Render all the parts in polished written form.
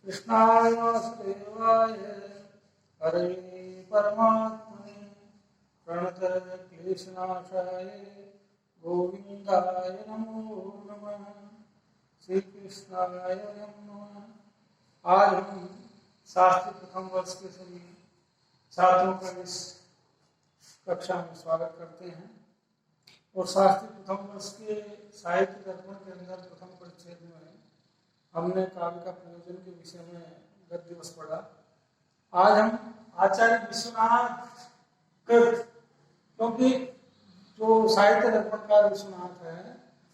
कृष्णाय वासुदेवाय हरे परमात्मने प्रणतक्लेशनाशाय गोविंदाय नमो नमः। श्री कृष्णाय नमः। आज हम शास्त्री प्रथम वर्ष के सभी छात्रों का इस कक्षा में स्वागत करते हैं और शास्त्री प्रथम वर्ष के साहित्य दर्पण के अंदर प्रथम परिच्छेद में हमने काव्य का प्रयोजन के विषय में गत दिवस पढ़ा। आज हम आचार्य विश्वनाथ कृत, क्योंकि जो साहित्य दर्पणकार विश्वनाथ है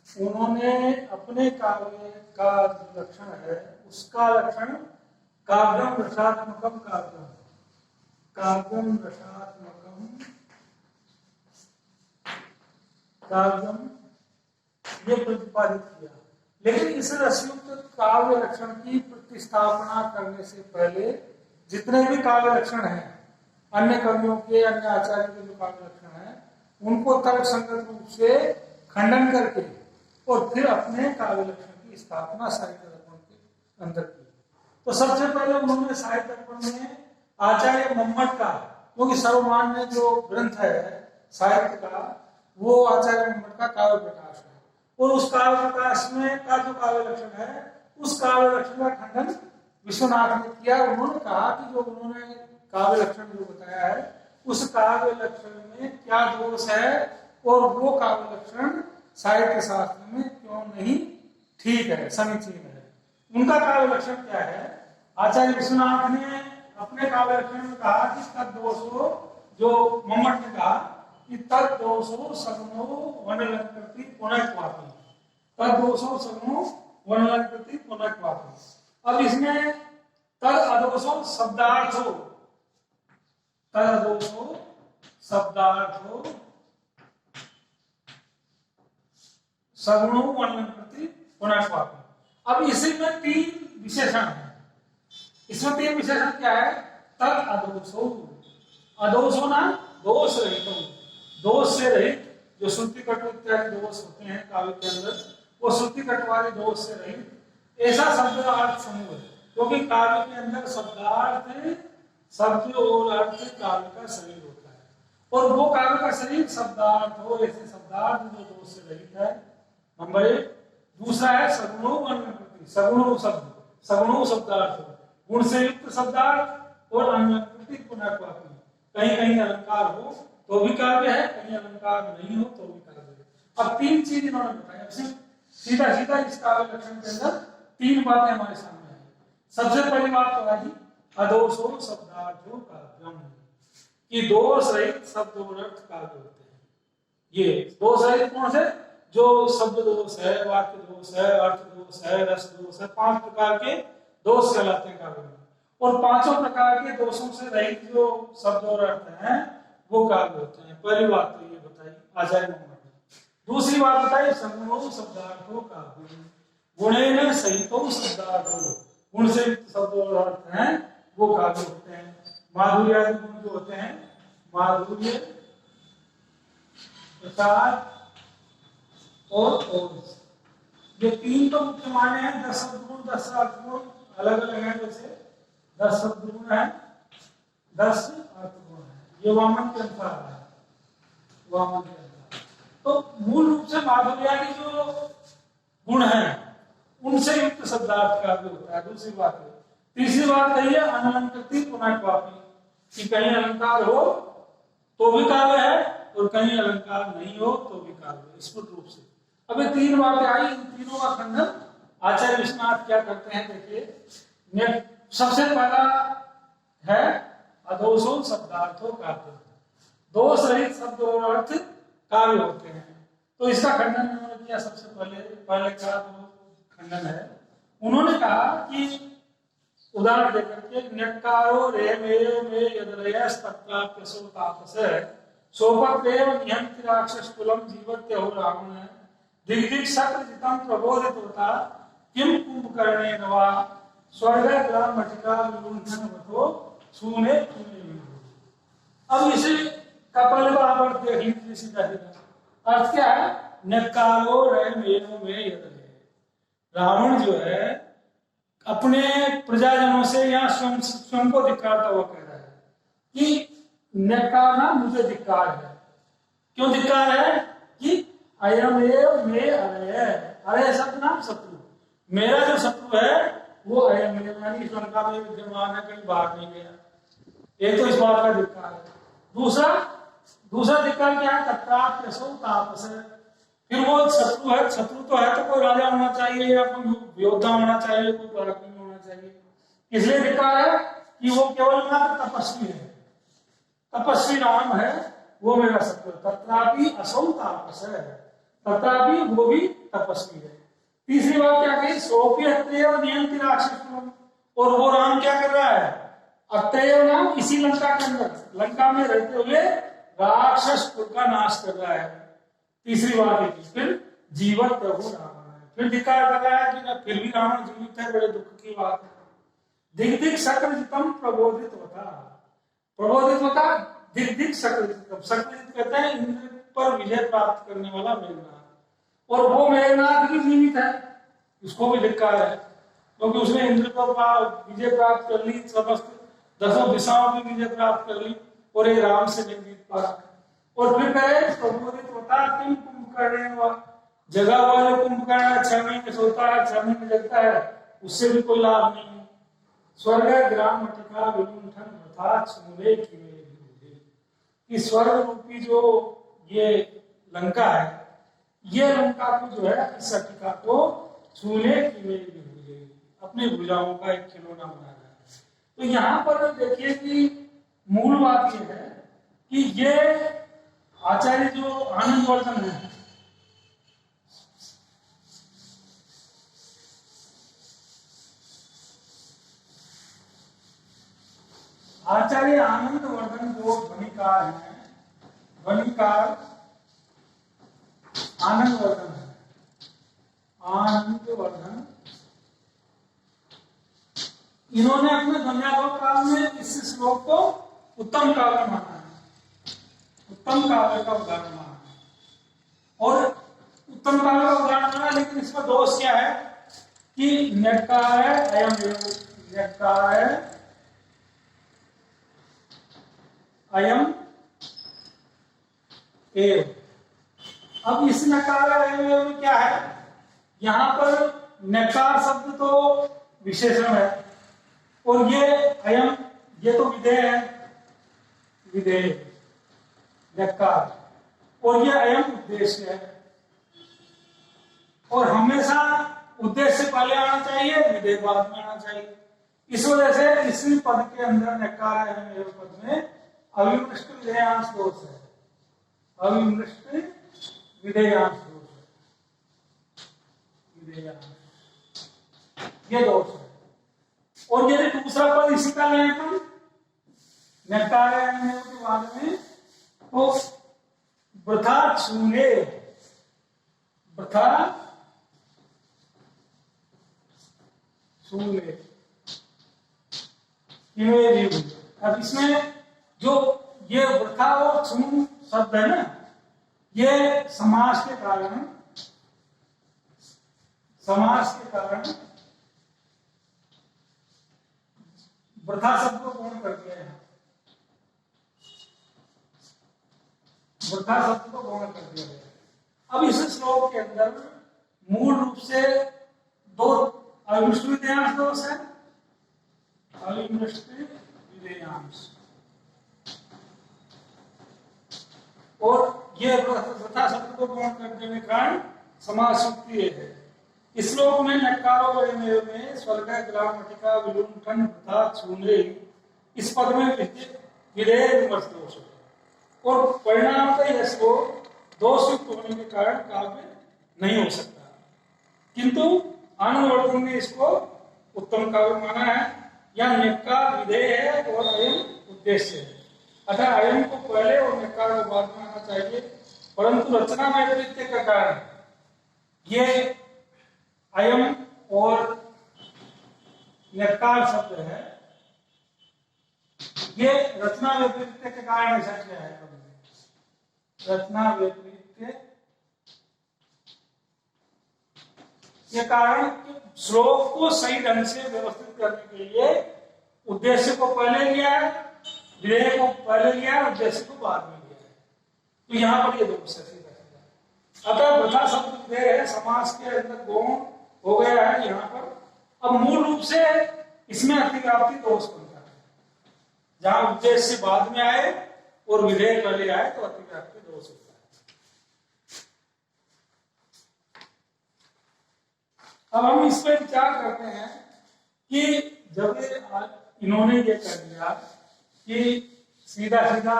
उन्होंने अपने काव्य का लक्षण है उसका लक्षण काव्यम रसात्मकम काव्यम रसात्मकम काव्यम ये प्रतिपादित किया। लेकिन इस रसयुक्त काव्य लक्षण की प्रतिस्थापना करने से पहले जितने भी काव्य लक्षण हैं अन्य कवियों के अन्य आचार्य के जो काव्य लक्षण हैं उनको तर्क संगत रूप से खंडन करके और फिर अपने काव्य लक्षण की स्थापना साहित्य दर्पण के अंदर की। तो सबसे पहले उन्होंने साहित्य दर्पण में आचार्य मम्मट का, क्योंकि सर्वमान्य जो ग्रंथ है साहित्य का वो आचार्य मम्मट का काव्य प्रकाश है और उस काव्य प्रकाश में का जो काव्य लक्षण है उस काव्य लक्षण का खंडन विश्वनाथ ने किया। उन्होंने कहा कि जो उन्होंने काव्य लक्षण जो बताया है उस काव्य लक्षण में क्या दोष है और वो काव्य लक्षण साहित्य शास्त्र में क्यों नहीं ठीक है, समीचीन है। उनका काव्य लक्षण क्या है? आचार्य विश्वनाथ ने अपने काव्य लक्षण में कहा कि तद दोषो, जो मम्मट ने कहा कि तद दोषो सगुणो वर्णलंकृति पुनर्क्वापि, तद दोषो सगुणो वर्णलंकृति पुनर्क्वापि। अब इसमें तद अदोषो शब्दार्थो, तद अदोषो शब्दार्थो सगुणो वर्णलंकृति पुनर्क्वापि। अब इसी में तीन विशेषण है। इसमें तीन विशेषण क्या है? तद अदोषो, अदोषो ना दोष रहित, दोष से रहित, जो श्रुति कटु इत्यादि दोष होते हैं काव्य के अंदर वो श्रुति कटु वाले दोष से रहित ऐसा शब्दार्थ समूह है। क्योंकि काव्य के अंदर शब्दार्थ शब्द और अर्थ काव्य का शरीर होता है और वो काव्य का शरीर शब्दार्थ हो, ऐसे शब्दार्थ जो दोष से रहित है, नंबर एक। दूसरा है सगुणो वर्णकृति, सगुणो शब्द, सगुणो शब्दार्थ, गुण से युक्त शब्दार्थ और वर्णकृति पुनर्क्वापि, कहीं कहीं अलंकार हो तो भी काव्य है, कहीं अलंकार नहीं हो तो भी काव्य है। अब तीन चीज इन्होंने बताया, सीधा सीधा इस काव्य लक्षण के अंदर तीन बातें हमारे सामने आई। सबसे पहली बात तो आई अदोषो शब्दार्थो काव्यम, कि दोष रहित शब्द और अर्थ काव्य होते हैं। ये दोष रहित कौन से? जो शब्द दोष है, वाक्य दोष है, अर्थ दोष है, रस दोष है, 5 प्रकार के दोष कहलाते हैं काव्य में। और पांचों प्रकार के दोषों से रहित जो शब्द और अर्थ हैं वो काव्य होते हैं। पहली बात तो ये बताई आचार्य मम्मट ने। दूसरी बात बताई सगुणो शब्दार्थो काव्य, गुणेन सहितो शब्दार्थो, गुण से युक्त शब्द और अर्थ हैं वो काव्य होते हैं। माधुर्य आदि गुण जो होते हैं, माधुर्य, प्रसाद और ये तीन तो मुख्य माने हैं। 10 शब्द गुण 10 अर्थ गुण अलग अलग हैं, जैसे 10 शब्द गुण है, 10 अर्थ गुण है। ये वामन के अनुसार है, वामन के अनुसार। तो मूल रूप से माधुर्यादि जो गुण हैं उनसे युक्त शब्दार्थ काव्य होता है। दूसरी बात है। तीसरी बात कही है अनलंकृति पुनर्क्वापि, कि कहीं अलंकार हो तो भी काव्य है और कहीं अलंकार नहीं हो तो भी काव्य, स्पष्ट रूप से। अब ये तीन बातें आई, इन तीनों का खंडन आचार्य विश्वनाथ क्या करते हैं देखिए। सबसे पहला है अदोषो शब्दार्थो काव्य, दोष रहित शब्द और अर्थ काव्य होते हैं। तो इसका खंडन उन्होंने किया। सबसे पहले का खंडन है, उन्होंने कहा कि उदाहरण देकर के न्यक्कारो रेमेयो मे यदरयस्तप्राप्यसो तापसे सोपत्रेव निहन्ति राक्षसकुलं जीवत्य हो रावण दिग्दिग शक्रजितं प्रबोधितोता किं कुंभकर्णेन वा स्वर्गग्राम मटिका विलुण्ठनवतो सूने किमे। अब इसे का पहले बार देख लीजिए सीधा सीधा। अर्थ क्या है? न्यक्कारो रेमेयो मे यदरय, रावण जो है अपने प्रजाजनों से या स्वयं स्वयं को धिक्कारता हुआ कह रहा है कि नकार ना मुझे धिक्कार है। क्यों धिक्कार है? कि अयम एव मे अरय, अरय शब्द नाम शत्रु, मेरा जो शत्रु है वो अयम एव, यानी इस लंका में विद्यमान है, कहीं बाहर नहीं गया। एक तो इस बात का धिक्कार है। दूसरा धिक्कार क्या है? तत्राप्यसौ तापस, फिर वो शत्रु है, शत्रु तो है तो कोई राजा होना चाहिए या कोई योद्धा होना चाहिए, कोई पराक्रमी होना चाहिए। इसलिए धिक्कार है कि वो केवल मात्र तपस्वी है, तपस्वी राम है, वो मेरा शत्रु। तत्रापि असौ तापस है, तत्रापि वो भी तपस्वी है। तीसरी बात क्या कही? सोपी अत्रैव नियंति राक्षसम, और वो राम क्या कर रहा है? अत्रैव नाम इसी लंका के अंदर, लंका में रहते हुए राक्षस कुल का नाश कर रहा है। तीसरी बात है। फिर जीवत प्रभु रावण है, फिर धिक्कार कर रहा है कि ना फिर भी रावण जीवित है, बड़े दुख की बात है। दिग दिग सकृतम प्रबोधित होता, प्रबोधित होता दिग दिग सकृतम, सकृत कहते हैं इंद्र पर विजय प्राप्त करने वाला मेघनाथ, और वो मेघनाथ भी जीवित है, उसको भी धिक्कार है, क्योंकि उसने इंद्र पर विजय प्राप्त कर ली, समस्त 10 दिशाओं की विजय प्राप्त कर ली, और ये राम से नहीं जीत पा रहा। और फिर कहे प्रबोधित होता किम कुंभकर्ण, जगा हुआ जो कुंभकर्ण 6 महीने सोता है, 6 महीने जगता है, उससे भी कोई लाभ नहीं है। स्वर्ग ग्राम मटिका विलुंठन वृथा छूले किवे विरुद्धे, कि स्वर्ग रूपी जो ये लंका है, ये लंका को जो है, इस अटिका को छूले किवे विरुद्धे, अपनी भुजाओं का एक खिलौना बना रहा है। तो यहाँ पर देखिए कि मूल बात यह है कि ये आचार्य जो आनंदवर्धन है, आचार्य आनंदवर्धन जो ध्वनिकार है, ध्वनिकार आनंदवर्धन है, आनंदवर्धन, इन्होंने अपने ध्वन्यालोक काल में इस श्लोक को उत्तम काव्य माना है, उत्तम काव्य का उदाहरण माना है, और उत्तम काव्य का उदाहरण माना। लेकिन इसमें दोष क्या है कि नकार है अयम एव, नकार है अयम एव। अब इस नकार अयम एव में क्या है? यहां पर नकार शब्द तो विशेषण है, और ये अयम, ये तो विधेय है, विधेय नकार, और ये अयम उद्देश्य है, और हमेशा उद्देश्य पहले आना चाहिए, विधेय बाद में आना चाहिए। इस वजह से इसी पद के अंदर नकार अयम एव पद में अविमृष्ट विधेयांश दोष है, अविमृष्ट विधेयांश दोष है, विधेयांश, ये दोष है। और यदि दूसरा पद इसी का लें अपन नकार अयम एव के बाद में, तो वृथा छूले, वृथा छूले, अब इसमें जो ये वृथा और छून शब्द है ना, ये समास के कारण, समास के कारण वृथा शब्द को गौण कर दिया है, वृथा शब्द को गौण कर दिया गया। अब इस श्लोक के अंदर मूल रूप से दो अविमृष्ट विधेयांश दोष है, अविमृष्ट विधेयांश, और ये वृथा शब्द को गौण कर देने के कारण समास युक्ति है। इस श्लोक में नकारो में स्वर्ग ग्राम मटिका विलुंठन वृथा छूले, इस पद में विधेय विमर्श दोष है, और परिणाम का यह श्लोक दोषयुक्त होने के कारण काव्य नहीं हो सकता। किंतु आनंदवर्धन ने इसको उत्तम काव्य माना है। यह नकार विधेय है और अयम उद्देश्य है, अतः अयम को पहले और नकार को बाद में आना चाहिए, परंतु रचना वैपरीत्य का कारण ये अयम और नकार शब्द है, ये रचना वैपरीत्य के कारण ऐसा किया है, रचना वैपरीत्य ये कारण कि श्लोक को सही ढंग से व्यवस्थित करने के लिए उद्देश्य को पहले लिया है, विधेय को पहले लिया है, उद्देश्य को बाद में लिया है। तो यहाँ पर ये दोष है सीधा सीधा। अतः वृथा शब्द विधेय है, समास के अंदर गौण हो गया है यहाँ पर। अब मूल रूप से इसमें अतिव्याप्ति दोष बनता है, जहां उद्देश्य बाद में आए और विधेय पहले आए तो अतिव्याप्ति दोष होता है। अब हम इस पर विचार करते हैं कि जब इन्होंने ये कर दिया कि सीधा सीधा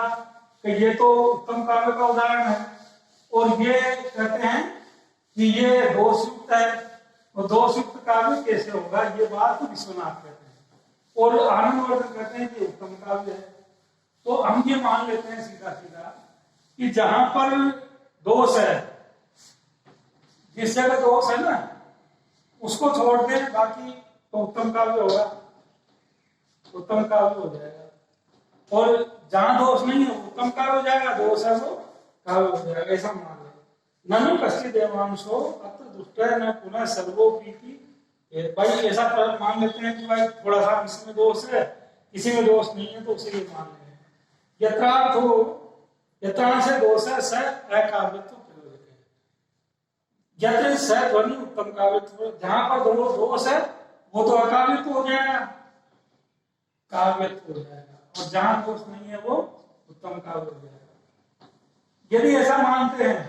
कि ये तो उत्तम काव्य का उदाहरण है और ये कहते हैं कि ये दोषयुक्त है, और दोषयुक्त काव्य कैसे होगा, ये बात विश्वनाथ कहते हैं और आनंदवर्धन कहते हैं कि उत्तम काव्य है। तो हम ये मान लेते हैं सीधा सीधा कि जहां पर दोष है, जिस जगह दोष है ना उसको छोड़ दें, बाकी तो उत्तम काव्य होगा, उत्तम काव्य हो जाएगा। और जहां दोष नहीं है उत्तम काव्य हो जाएगा, दोष है वो काव्य हो जाएगा, ऐसा मान ले। ननु कश्चित् देवांशो अत्र दुष्टः न पुनः सर्वोपीति। भाई ऐसा मान लेते हैं कि भाई थोड़ा सा इसमें दोष है, किसी में दोष नहीं है, तो उसे ये मान लें। यत्रार्थो यत्रां से दोष है स अकाव्यत्व प्रयोजक है। यत्र स ध्वनि उत्तम काव्यत्व, जहां पर दोष है वो तो अकाव्यत्व हो जाएगा, काव्यत्व हो जाएगा, और जहां दोष नहीं है वो उत्तम काव्य हो जाएगा। यदि ऐसा मानते हैं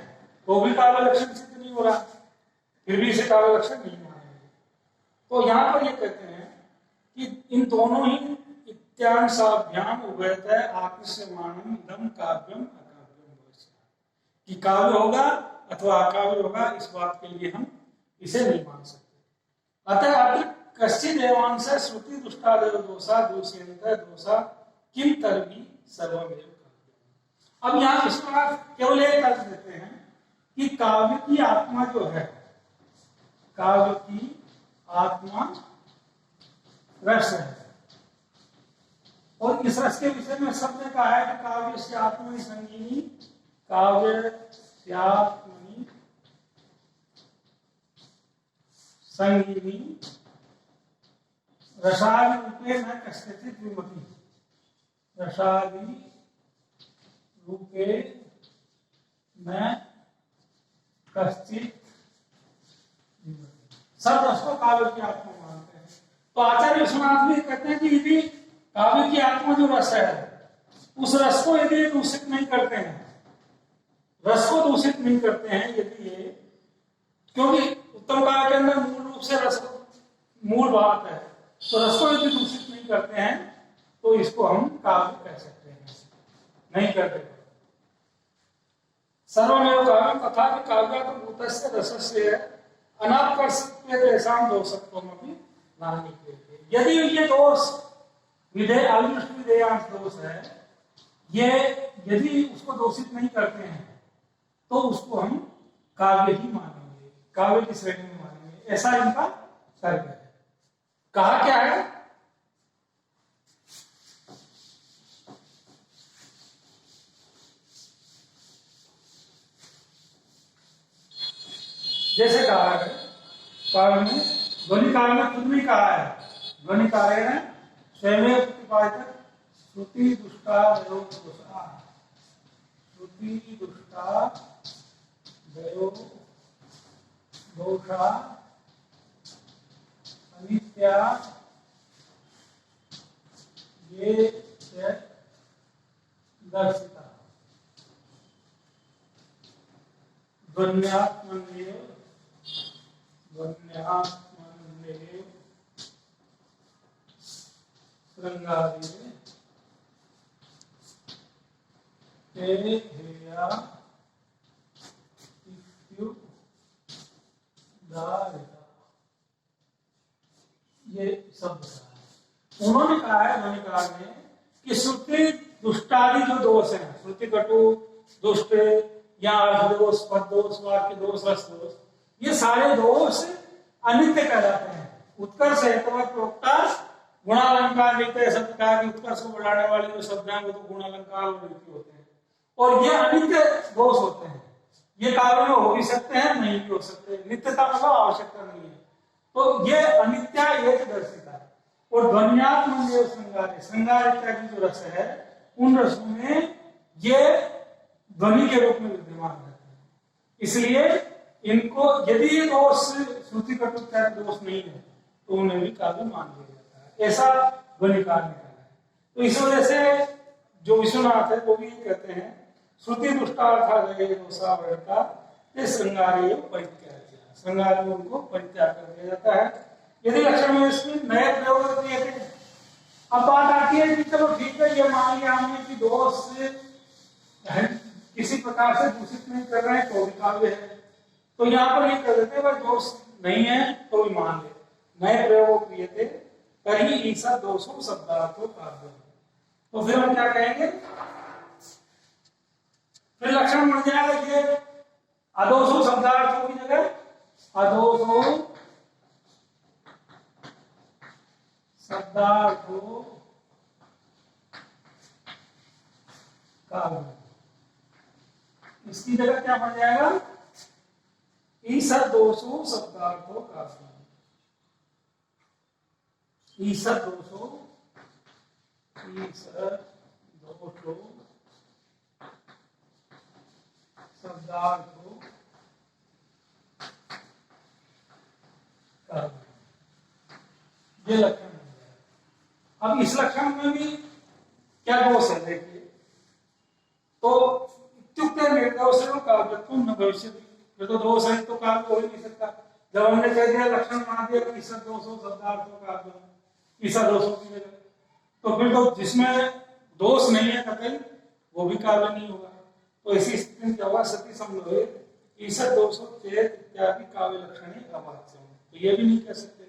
तो भी काव्य लक्षण सिद्ध नहीं हो रहा, फिर भी इसे काव्य लक्षण नहीं मानेंगे। तो यहाँ पर ये कहते हैं कि इन दोनों ही इत्यांशाभ्याम उभयतः आकृष्यमाणम इदं काव्यम अकाव्यम भविष्यति, कि काव्य होगा अथवा अकाव्य होगा, इस बात के लिए हम इसे नहीं मान सकते। अतः अत्र कश्चित् देवांश श्रुति दुष्टादयो दोषा दूषयन्तः दोषा किम तर्हि सर्वमेव काव्यम। अब यहाँ विश्वनाथ केवल एक अर्थ देते हैं कि काव्य की आत्मा जो है, काव्य की आत्मा रस है, और इस रस के विषय में सबने कहा है कि काव्य से आत्मनि संगीनी, काव्य से आत्मनि संगीनी रसादि रूपे न कश्चित् विमति। रसादि रूपे न कश्चित् विमति। सब रस को काव्य की आत्मा मानते हैं। तो आचार्य विश्वनाथ भी कहते हैं कि यदि काव्य की आत्मा जो रस है, उस रस को यदि दूषित नहीं करते हैं, रस को दूषित नहीं करते हैं यदि ये, क्योंकि उत्तम काव्य के अंदर मूल रूप से रस मूल बात है, तो रस को यदि दूषित नहीं करते हैं तो इसको हम काव्य कह सकते हैं, नहीं करते। सर्वमेव काव्यम तथा काव्यात्मभूतस्य रसस्य अनात्कर्षत्वेषां दोषत्वमपि नान्यते। यदि ये दोष विधेय अविष्ट विधेयांश दोष है, ये यदि उसको दोषित नहीं करते हैं तो उसको हम काव्य ही मानेंगे, काव्य की श्रेणी में मानेंगे, ऐसा इनका तर्क है। कहा क्या है, जैसे कहा है काव्य में, ध्वनि काव्य में खुद भी कहा है, ध्वनि काव्य ने स्वयं प्रतिपादित श्रुति दुष्टा दयो दोषा, श्रुति दुष्टा दयो दोषा अनित्या ये दर्शिता ध्वन्यात्मन्येव श्रृंगारे ते हेया ये शब्द है। उन्होंने कहा है ध्वनिकार में कि श्रुति दुष्टादि जो दोष है, श्रुति कटु दुष्ट या अर्थ दोष, पद दोष, वाक्य दोष, रस दोष, ये सारे दोष अनित्य कहलाते हैं। उत्कर्ष हेतु प्रोक्ता गुणालंकार रीते शब्द कहा कि उत्कर्ष को बढ़ाने वाले जो शब्द हैं वो तो गुणालंकार और रीति होते हैं, और ये अनित्य दोष होते हैं। ये काव्य में हो भी सकते हैं, नहीं भी हो सकते, नित्यता मतलब आवश्यकता नहीं है। तो ये अनित्या एक दर्शिता है। और ध्वन्यात्मक जो श्रृंगार, श्रृंगार इत्यादि जो रस है, उन रसों में ये ध्वनि के रूप में विद्यमान रहते हैं। इसलिए इनको यदि ये दोष श्रुति कटुता दोष नहीं है तो उन्हें भी काव्य मान लिया जाता है, ऐसा ध्वनिकार निकाला है। तो इस वजह से जो विश्वनाथ है वो भी कहते हैं श्रुति दुष्टार्थादये दोषावृता ये श्रृंगारे परित्याज्य, श्रृंगार में उनको परित्याग कर दिया जाता है। यदि लक्षण में इसमें नए प्रयोग दिए थे। अब बात आती है कि चलो ठीक है, ये मान लिया हमने कि दोष किसी प्रकार से दूषित नहीं कर रहे हैं तो भी काव्य है। तो यहाँ पर ये कर देते हैं दोष नहीं है तो भी मान ले, नए प्रयोग किए थे तरी ईसा दोषों शब्दार्थों काव्य। तो फिर हम क्या कहेंगे, फिर लक्षण बन जाएगा ये अदोषो शब्दार्थों की जगह अदोषो शब्दार्थों काव्य। इसकी जगह क्या बन जाएगा, ईसा दोषो शब्दार्थों काव्य। ईसा दोषो शब्दार्थों काव्य, ये लक्षण है। अब इस लक्षण में भी क्या दोष है देखिए, तो इत्युक्ते निर्दोषो काव्यत्वं न भविष्यति, ये तो दोष है तो काव्य हो ही नहीं सकता। जब हमने कह दिया लक्षण मान दिया कि ईसा दोषो शब्दार्थों काव्य, ईसा दोषों की जगह, तो फिर तो जिसमें दोष नहीं है कतई वो भी काव्य नहीं होगा। तो इसी स्थिति में क्या हुआ, सती समन्वय ईसा दोषो चेत इत्यादि काव्य लक्षण अवाच्य, तो ये भी नहीं कह सकते।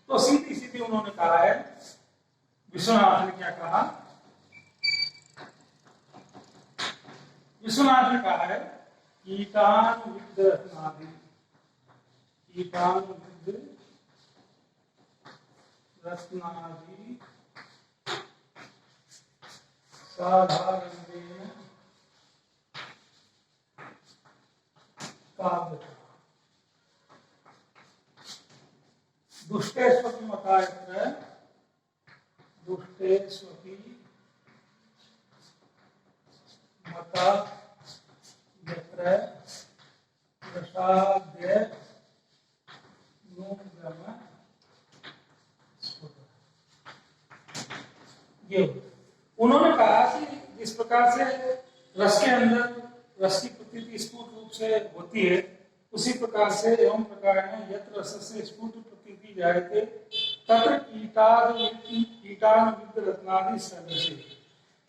तो सीधी सीधी उन्होंने कहा है, विश्वनाथ ने क्या कहा, विश्वनाथ ने कहा है ईटान विद्ध रत्नादि, ईटान विद्ध रत्नादि साधारणेन काव्य दुष्टेष्वपि मता यत्र दुष्टेष्वपि मता यत्र प्रसाद्य नुब्रह्म स्फुट। ये उन्होंने कहा कि जिस प्रकार से रस के अंदर रस की प्रतीति स्फुट रूप से होती है, उसी प्रकार से एवं प्रकार में यत्र रस से स्फुट प्रतीति जायते तत्र कीटान विद्ध रत्नादि सदृशे।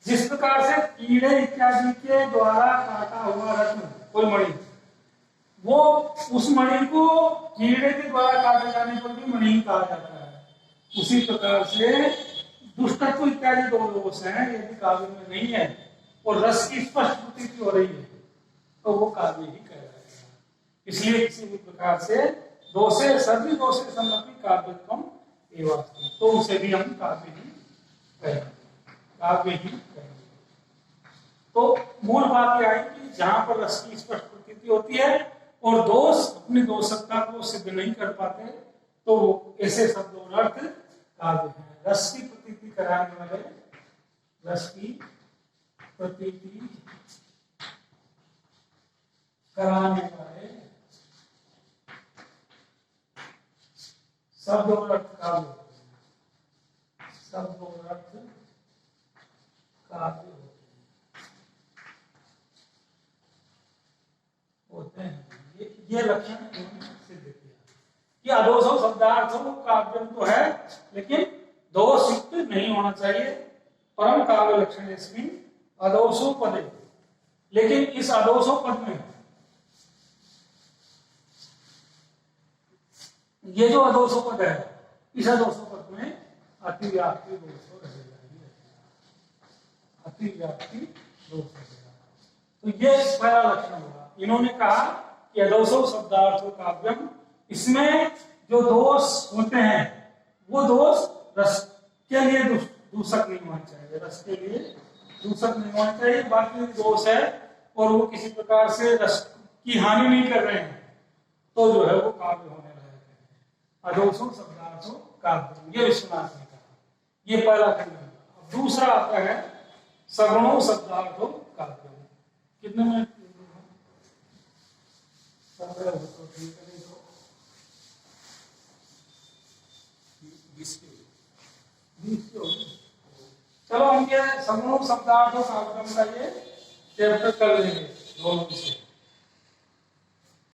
जिस प्रकार से कीड़े इत्यादि के द्वारा काटा हुआ रत्न कोई मणि, वो उस मणि को कीड़े के द्वारा काटे जाने पर भी मणि कहा जाता है, उसी प्रकार से दुष्टत्व इत्यादि दो दोष हैं यदि काव्य में नहीं है और रस की स्पष्ट प्रतीति हो रही है तो वो काव्य ही कहलाएगा। इसलिए किसी भी प्रकार से दोषे सभी दोषे सम्मति काव्यत्वम एवं, तो उसे भी हम काव्य ही कहेंगे, काव्य ही कहेंगे। तो मूल बात यह है कि जहां पर रस की स्पष्ट प्रतीति होती है और दोष अपनी दोषकता को सिद्ध नहीं कर पाते तो ऐसे शब्द और अर्थ काव्य है। रस की प्रतीति कराने वाले, रस की प्रतीति कराने वाले शब्द और अर्थ काव्य होते हैं, शब्द और अर्थ काव्य होते हैं। ये लक्षण सिद्ध किया कि अदोषो शब्दार्थों काव्य तो है लेकिन दोष युक्त नहीं होना चाहिए। परम काव्य लक्षण इसमें अदोषो पदे, लेकिन इस अदोषो पद में ये जो अदोषो पद है, इस अदोषो पद में अतिव्याप्ति दोष रहेगा, अतिव्याप्ति दोष रहेगा। तो ये पहला लक्षण होगा। इन्होंने कहा कि अदोषो शब्दार्थो काव्यम, इसमें जो दोष होते हैं वो दोष रस के लिए दूषक नहीं होना चाहिए, रस के लिए दूषक नहीं होना चाहिए। बाकी दोष है और वो किसी प्रकार से रस की हानि नहीं कर रहे हैं तो जो है वो काव्य होने लगेगा। अदोषो शब्दार्थो काव्य, ये विश्वनाथ ने कहा। ये पहला खंड है। अब दूसरा आता है सगुणो शब्दार्थो काव्य। कितने मिनट? 15 हो तो ठीक है, नहीं तो 20 के हो। चलो हम ये सगुणो शब्दार्थो काव्य का ये चैप्टर कर लेंगे दोनों विषय।